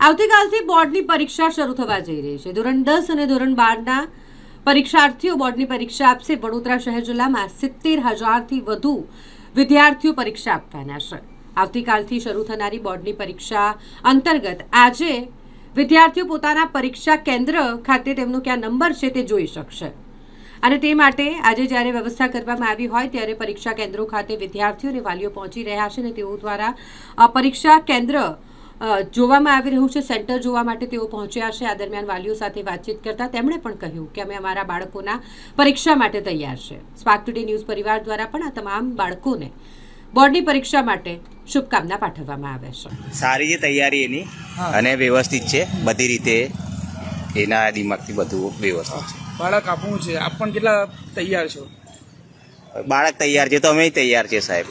આવતીકાલથી બોર્ડની પરીક્ષા શરૂ થવા જઈ રહી છે. ધોરણ 10 અને ધોરણ 12ના પરીક્ષાર્થીઓ બોર્ડની પરીક્ષા આપશે. વડોદરા શહેર જિલ્લામાં 70,000થી વધુ વિદ્યાર્થીઓ પરીક્ષા આપવાના છે. આવતીકાલથી શરૂ થનારી બોર્ડની પરીક્ષા અંતર્ગત આજે વિદ્યાર્થીઓ પોતાના પરીક્ષા કેન્દ્ર ખાતે તેમનો ક્યાં નંબર છે તે જોઈ શકશે. અને તે માટે આજે જ્યારે વ્યવસ્થા કરવામાં આવી હોય ત્યારે પરીક્ષા કેન્દ્રો ખાતે વિદ્યાર્થીઓ અને વાલીઓ પહોંચી રહ્યા છે અને તેઓ દ્વારા પરીક્ષા કેન્દ્ર જોવામાં આવી રહ્યું છે. સેન્ટર જોવા માટે તેઓ પહોંચ્યા છે. આ દરમિયાન વાલીઓ સાથે વાતચીત કરતા તેમણે પણ કહ્યું કે અમે અમારા બાળકોના પરીક્ષા માટે તૈયાર છે. સ્પાર્ક ટુડે ન્યૂઝ પરિવાર દ્વારા પણ આ તમામ બાળકોને બોર્ડની પરીક્ષા માટે શુભકામના પાઠવવામાં આવે છે. સારી છે તૈયારી એની અને વ્યવસ્થિત છે બધી રીતે, એના દિમાગથી બધું વ્યવસ્થિત છે. બાળક આપવું છે, આપ પણ કેટલા તૈયાર છો? બાળક તૈયાર છે તો અમે તૈયાર છે સાહેબ.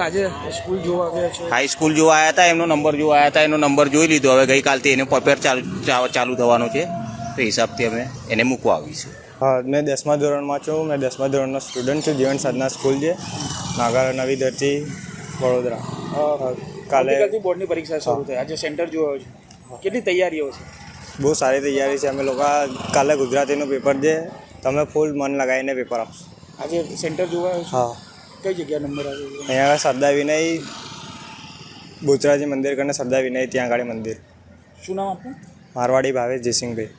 આજે સ્કૂલ જોવા આવ્યા છો? હાઈ સ્કૂલ જોવા આવ્યા હતા, એમનો નંબર જોવા આવ્યા હતા, એનો નંબર જોઈ લીધો. હવે ગઈકાલથી એને પેપર ચાલુ થવાનું છે તો હિસાબથી અમે એને મૂકવા આવીશું. હા, મેં 10મા ધોરણમાં છું. મેં 10મા ધોરણનો સ્ટુડન્ટ છું. જીવન સાધના સ્કૂલ છે, નાગર નવી ધરતી, વડોદરા. કાલે બોર્ડની પરીક્ષા શરૂ થઈ, આજે સેન્ટર જોવા આવ્યો છે. કેટલી તૈયારીઓ છે? બહુ સારી તૈયારી છે. અમે લોકો કાલે ગુજરાતીનું પેપર છે, તમે ફૂલ મન લગાવીને પેપર આપશો. આજે સેન્ટર જોવા આવ્યો છે? હા. કઈ જગ્યા નંબર આવ્યો? અહીંયા આગળ સરદાર વિનય બોચરાજી મંદિર કરીને સરદાર વિનય ત્યાં આગળ મંદિર. શું નામ આપનું? મારવાડી ભાવેશ જયસિંહભાઈ.